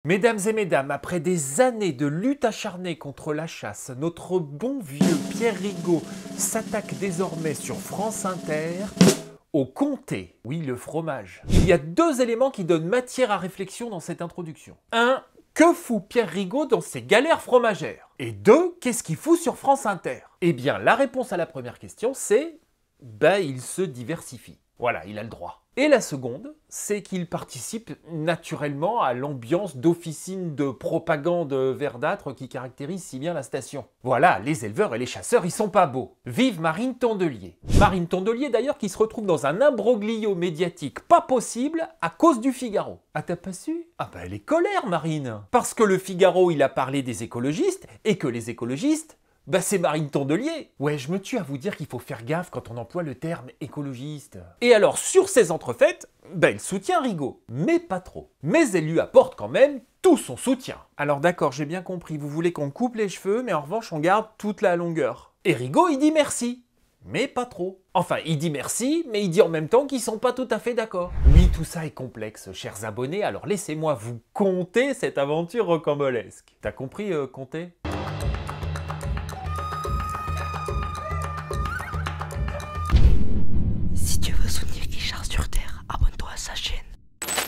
Mesdames et mesdames, après des années de lutte acharnée contre la chasse, notre bon vieux Pierre Rigaud s'attaque désormais sur France Inter au comté, oui le fromage. Il y a deux éléments qui donnent matière à réflexion dans cette introduction. 1. Que fout Pierre Rigaud dans ses galères fromagères? Et 2. Qu'est-ce qu'il fout sur France Inter? Eh bien la réponse à la première question c'est il se diversifie. Voilà, il a le droit. Et la seconde, c'est qu'il participe naturellement à l'ambiance d'officine de propagande verdâtre qui caractérise si bien la station. Voilà, les éleveurs et les chasseurs, ils sont pas beaux. Vive Marine Tondelier. Marine Tondelier d'ailleurs qui se retrouve dans un imbroglio médiatique pas possible à cause du Figaro. Ah t'as pas su? Ah elle est colère Marine. Parce que le Figaro il a parlé des écologistes et que les écologistes c'est Marine Tondelier. Ouais, je me tue à vous dire qu'il faut faire gaffe quand on emploie le terme écologiste. Et alors, sur ces entrefaites, il soutient Rigaud, mais pas trop. Mais elle lui apporte quand même tout son soutien. Alors d'accord, j'ai bien compris, vous voulez qu'on coupe les cheveux, mais en revanche, on garde toute la longueur. Et Rigaud, il dit merci. Mais pas trop. Enfin, il dit merci, mais il dit en même temps qu'ils sont pas tout à fait d'accord. Oui, tout ça est complexe, chers abonnés, alors laissez-moi vous conter cette aventure rocambolesque. T'as compris, compter ?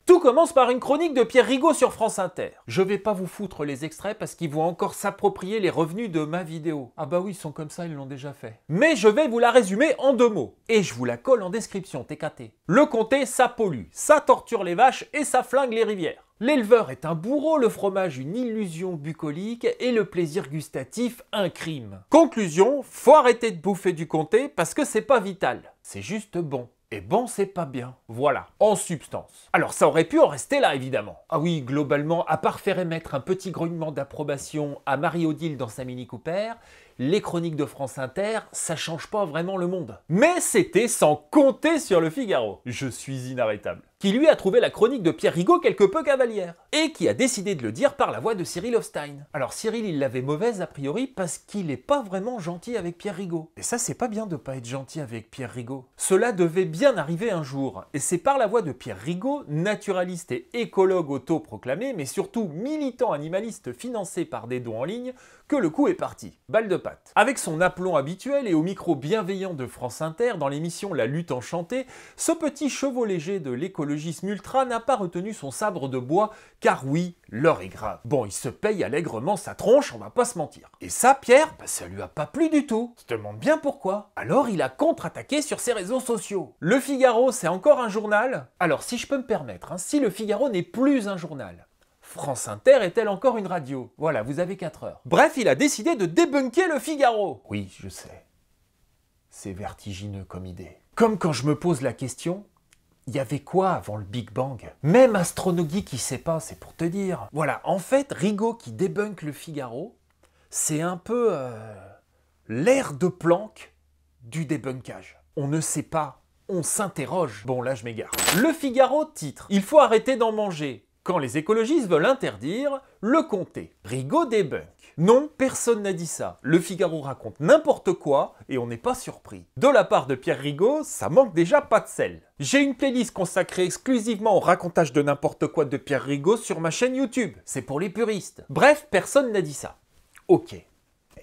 Tout commence par une chronique de Pierre Rigaud sur France Inter. Je vais pas vous foutre les extraits parce qu'ils vont encore s'approprier les revenus de ma vidéo. Ah bah oui, ils sont comme ça, ils l'ont déjà fait. Mais je vais vous la résumer en 2 mots. Et je vous la colle en description, TKT. Le comté, ça pollue, ça torture les vaches et ça flingue les rivières. L'éleveur est un bourreau, le fromage une illusion bucolique et le plaisir gustatif un crime. Conclusion, faut arrêter de bouffer du comté parce que c'est pas vital. C'est juste bon. Et bon, c'est pas bien. Voilà, en substance. Alors ça aurait pu en rester là, évidemment. Ah oui, globalement, à part faire émettre un petit grognement d'approbation à Marie-Odile dans sa Mini Cooper, les chroniques de France Inter, ça change pas vraiment le monde. Mais c'était sans compter sur le Figaro. Je suis inarrêtable. Qui lui a trouvé la chronique de Pierre Rigaud quelque peu cavalière, et qui a décidé de le dire par la voix de Cyril Hofstein. Alors Cyril, il l'avait mauvaise a priori parce qu'il est pas vraiment gentil avec Pierre Rigaud. Et ça, c'est pas bien de pas être gentil avec Pierre Rigaud. Cela devait bien arriver un jour, et c'est par la voix de Pierre Rigaud, naturaliste et écologue autoproclamé, mais surtout militant animaliste financé par des dons en ligne, que le coup est parti. Balle de patte. Avec son aplomb habituel et au micro bienveillant de France Inter dans l'émission La Lutte Enchantée, ce petit chevau léger de l'écologisme ultra n'a pas retenu son sabre de bois, car oui, l'heure est grave. Bon, il se paye allègrement sa tronche, on va pas se mentir. Et ça, Pierre, ça lui a pas plu du tout. Je te demande bien pourquoi. Alors il a contre-attaqué sur ses réseaux sociaux. Le Figaro, c'est encore un journal? Alors si je peux me permettre, si le Figaro n'est plus un journal, France Inter est-elle encore une radio? Voilà, vous avez 4 heures. Bref, il a décidé de débunker le Figaro. Oui, je sais. C'est vertigineux comme idée. Comme quand je me pose la question, il y avait quoi avant le Big Bang? Même Astronogeek qui sait pas, c'est pour te dire. Voilà, en fait, Rigaud qui débunk le Figaro, c'est un peu l'air de Planck du débunkage. On ne sait pas, on s'interroge. Bon, là je m'égare. Le Figaro titre « Il faut arrêter d'en manger ». Quand les écologistes veulent interdire le comté. Rigaud débunk. Non, personne n'a dit ça. Le Figaro raconte n'importe quoi et on n'est pas surpris. De la part de Pierre Rigaud, ça manque déjà pas de sel. J'ai une playlist consacrée exclusivement au racontage de n'importe quoi de Pierre Rigaud sur ma chaîne YouTube. C'est pour les puristes. Bref, personne n'a dit ça. Ok.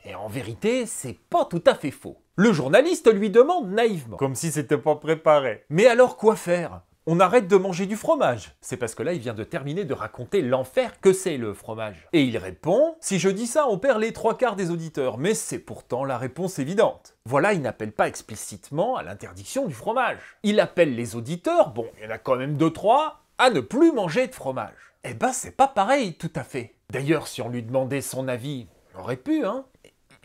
Et en vérité, c'est pas tout à fait faux. Le journaliste lui demande naïvement. Comme si c'était pas préparé. Mais alors quoi faire ? On arrête de manger du fromage. C'est parce que là, il vient de terminer de raconter l'enfer que c'est le fromage. Et il répond, si je dis ça, on perd les 3/4 des auditeurs. Mais c'est pourtant la réponse évidente. Voilà, il n'appelle pas explicitement à l'interdiction du fromage. Il appelle les auditeurs, bon, il y en a quand même 2-3, à ne plus manger de fromage. Eh ben, c'est pas pareil, tout à fait. D'ailleurs, si on lui demandait son avis, on aurait pu,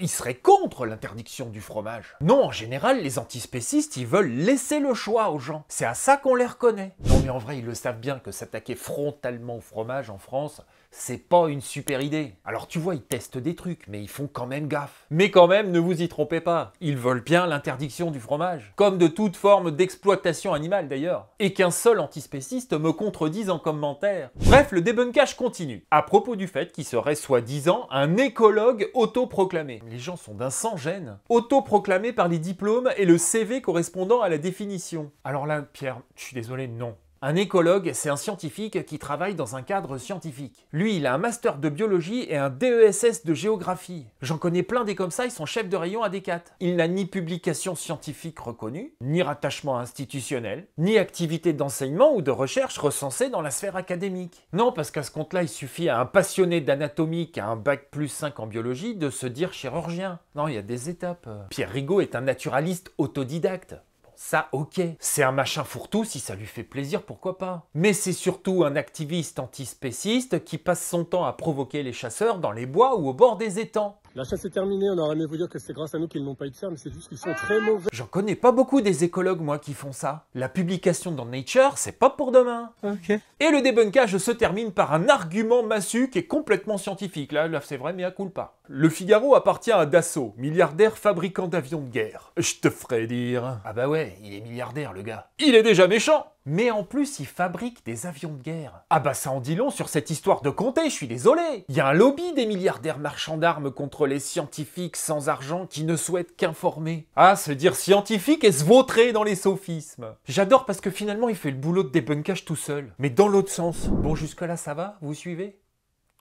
il serait contre l'interdiction du fromage. Non, en général, les antispécistes, ils veulent laisser le choix aux gens. C'est à ça qu'on les reconnaît. Non, mais en vrai, ils le savent bien que s'attaquer frontalement au fromage en France, c'est pas une super idée. Alors tu vois, ils testent des trucs, mais ils font quand même gaffe. Mais quand même, ne vous y trompez pas, ils veulent bien l'interdiction du fromage. Comme de toute forme d'exploitation animale d'ailleurs. Et qu'un seul antispéciste me contredise en commentaire. Bref, le débunkage continue. À propos du fait qu'il serait soi-disant un écologue autoproclamé. Les gens sont d'un sans-gêne. Autoproclamé par les diplômes et le CV correspondant à la définition. Alors là, Pierre, je suis désolé, non. Un écologue, c'est un scientifique qui travaille dans un cadre scientifique. Lui, il a un master de biologie et un DESS de géographie. J'en connais plein des comme ça, ils sont chefs de rayon à Decat. Il n'a ni publication scientifique reconnue, ni rattachement institutionnel, ni activité d'enseignement ou de recherche recensée dans la sphère académique. Non, parce qu'à ce compte-là, il suffit à un passionné d'anatomie qui a un bac +5 en biologie de se dire chirurgien. Non, il y a des étapes. Pierre Rigaud est un naturaliste autodidacte. Ça, ok. C'est un machin fourre-tout, si ça lui fait plaisir, pourquoi pas. Mais c'est surtout un activiste antispéciste qui passe son temps à provoquer les chasseurs dans les bois ou au bord des étangs. La chasse est terminée, on aurait aimé vous dire que c'est grâce à nous qu'ils n'ont pas eu de faire, mais c'est juste qu'ils sont très mauvais. J'en connais pas beaucoup des écologues, moi, qui font ça. La publication dans Nature, c'est pas pour demain. Ok. Et le débunkage se termine par un argument massu qui est complètement scientifique. Là c'est vrai, mais à culpa. Le Figaro appartient à Dassault, milliardaire fabricant d'avions de guerre. Je te ferai dire. Ah bah ouais, il est milliardaire, le gars. Il est déjà méchant. Mais en plus, il fabrique des avions de guerre. Ah bah ça en dit long sur cette histoire de Comté, je suis désolé. Il y a un lobby des milliardaires marchands d'armes contre les scientifiques sans argent qui ne souhaitent qu'informer. Ah, se dire scientifique et se vautrer dans les sophismes. J'adore parce que finalement, il fait le boulot de débunkage tout seul. Mais dans l'autre sens. Bon, jusque-là, ça va? Vous suivez?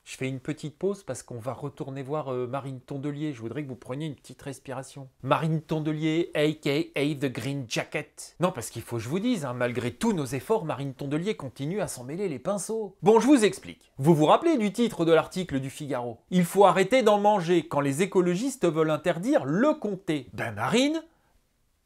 Je fais une petite pause parce qu'on va retourner voir Marine Tondelier. Je voudrais que vous preniez une petite respiration. Marine Tondelier, a.k.a. The Green Jacket. Non, parce qu'il faut que je vous dise, hein, malgré tous nos efforts, Marine Tondelier continue à s'en mêler les pinceaux. Bon, je vous explique. Vous vous rappelez du titre de l'article du Figaro? Il faut arrêter d'en manger quand les écologistes veulent interdire le comté. Ben Marine,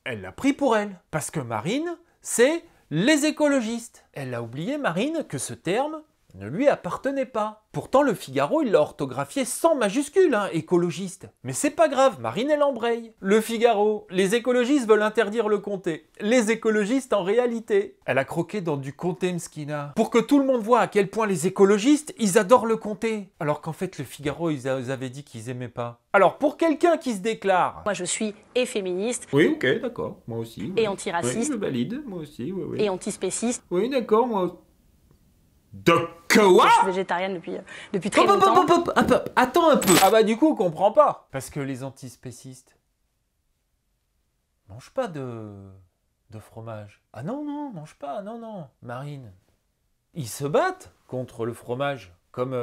elle l'a pris pour elle. Parce que Marine, c'est les écologistes. Elle a oublié, Marine, que ce terme ne lui appartenait pas. Pourtant, le Figaro, il l'a orthographié sans majuscule, hein, écologiste. Mais c'est pas grave, Marine, elle embraye. Le Figaro, les écologistes veulent interdire le comté. Les écologistes, en réalité. Elle a croqué dans du comté, Mskina. Pour que tout le monde voit à quel point les écologistes, ils adorent le comté. Alors qu'en fait, le Figaro, ils avaient dit qu'ils aimaient pas. Alors, pour quelqu'un qui se déclare... Moi, je suis et féministe. Oui, ok, d'accord, moi aussi. Et antiraciste. Oui, je valide, moi aussi, oui, oui. Et antispéciste. Oui, d'accord, moi... De quoi? Je suis végétarienne depuis très longtemps. Attends un peu. Ah bah du coup, on comprend pas. Parce que les antispécistes mangent pas de fromage. Ah non, non, mangent pas, non, non. Marine, ils se battent contre le fromage, comme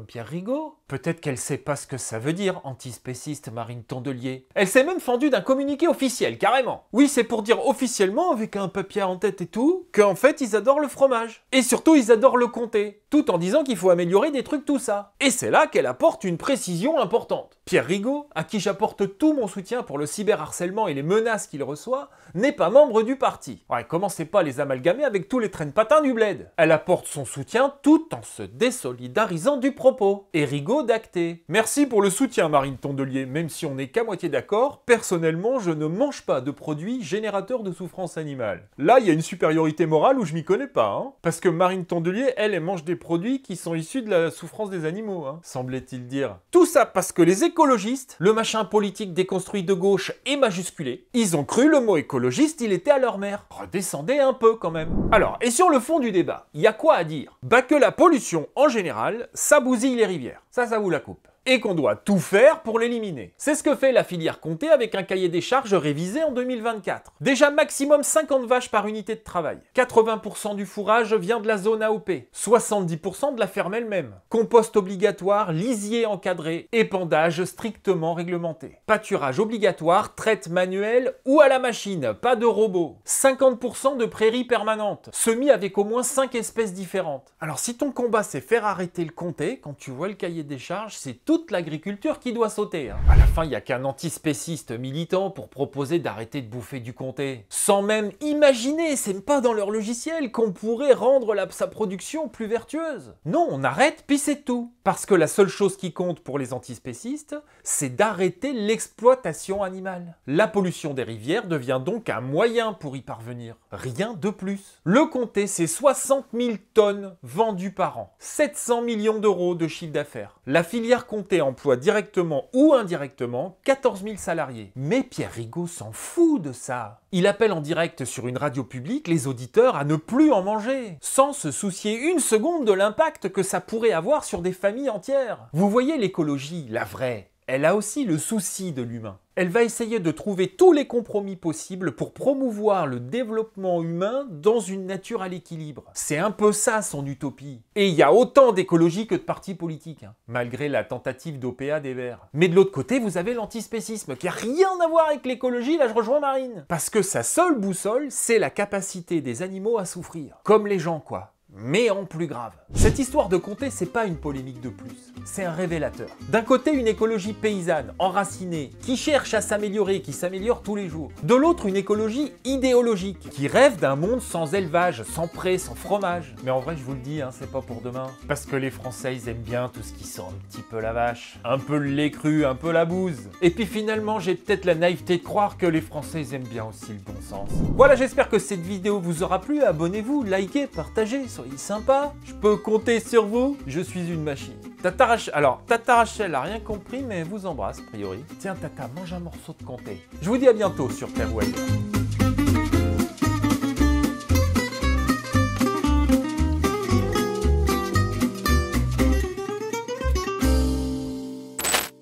Pierre Rigaud. Peut-être qu'elle sait pas ce que ça veut dire, antispéciste Marine Tondelier. Elle s'est même fendue d'un communiqué officiel, carrément. Oui, c'est pour dire officiellement, avec un papier en tête et tout, qu'en fait, ils adorent le fromage. Et surtout, ils adorent le comté. Tout en disant qu'il faut améliorer des trucs, tout ça. Et c'est là qu'elle apporte une précision importante. Pierre Rigaud, à qui j'apporte tout mon soutien pour le cyberharcèlement et les menaces qu'il reçoit, n'est pas membre du parti. Ouais, commencez pas à les amalgamer avec tous les traîne-patins du bled. Elle apporte son soutien tout en se désolidarisant du propos. Et Rigaud d'acté. Merci pour le soutien, Marine Tondelier, même si on n'est qu'à moitié d'accord, personnellement, je ne mange pas de produits générateurs de souffrance animale. Là, il y a une supériorité morale où je m'y connais pas, hein. Parce que Marine Tondelier, elle mange des produits qui sont issus de la souffrance des animaux, hein, semblait-il dire. Tout ça parce que les écologistes, le machin politique déconstruit de gauche et majusculé, ils ont cru le mot écologiste, il était à leur mère. Redescendez un peu quand même. Alors, et sur le fond du débat, il y a quoi à dire? Bah que la pollution, en général, ça bousille les rivières. Ça vous la coupe. Et qu'on doit tout faire pour l'éliminer. C'est ce que fait la filière Comté avec un cahier des charges révisé en 2024. Déjà maximum 50 vaches par unité de travail. 80% du fourrage vient de la zone AOP. 70% de la ferme elle-même. Compost obligatoire, lisier encadré, épandage strictement réglementé. Pâturage obligatoire, traite manuelle ou à la machine, pas de robot. 50% de prairies permanentes, semis avec au moins 5 espèces différentes. Alors si ton combat c'est faire arrêter le comté, quand tu vois le cahier des charges, c'est toute l'agriculture qui doit sauter. Hein. À la fin, il n'y a qu'un antispéciste militant pour proposer d'arrêter de bouffer du comté. Sans même imaginer, c'est même pas dans leur logiciel, qu'on pourrait rendre sa production plus vertueuse. Non, on arrête, puis c'est tout. Parce que la seule chose qui compte pour les antispécistes, c'est d'arrêter l'exploitation animale. La pollution des rivières devient donc un moyen pour y parvenir. Rien de plus. Le comté, c'est 60 000 tonnes vendues par an. 700 millions d'euros de chiffre d'affaires. La filière Comté emploie directement ou indirectement 14 000 salariés. Mais Pierre Rigaud s'en fout de ça. Il appelle en direct sur une radio publique les auditeurs à ne plus en manger, sans se soucier une seconde de l'impact que ça pourrait avoir sur des familles entières. Vous voyez l'écologie, la vraie, elle a aussi le souci de l'humain. Elle va essayer de trouver tous les compromis possibles pour promouvoir le développement humain dans une nature à l'équilibre. C'est un peu ça son utopie. Et il y a autant d'écologie que de partis politiques, hein, malgré la tentative d'OPA des Verts. Mais de l'autre côté, vous avez l'antispécisme, qui a rien à voir avec l'écologie, là je rejoins Marine. Parce que sa seule boussole, c'est la capacité des animaux à souffrir. Comme les gens, quoi. Mais en plus grave. Cette histoire de Comté, c'est pas une polémique de plus, c'est un révélateur. D'un côté, une écologie paysanne, enracinée, qui cherche à s'améliorer, qui s'améliore tous les jours. De l'autre, une écologie idéologique, qui rêve d'un monde sans élevage, sans prés, sans fromage. Mais en vrai, je vous le dis, hein, c'est pas pour demain. Parce que les Français, ils aiment bien tout ce qui sent un petit peu la vache, un peu le lait cru, un peu la bouse. Et puis finalement, j'ai peut-être la naïveté de croire que les Français, ils aiment bien aussi le bon sens. Voilà, j'espère que cette vidéo vous aura plu. Abonnez-vous, likez, partagez, soyez sympa. Je peux compter sur vous. Je suis une machine. Tata Rachel a rien compris, mais vous embrasse, a priori. Tiens, Tata, mange un morceau de Comté. Je vous dis à bientôt sur Terre ou ailleurs.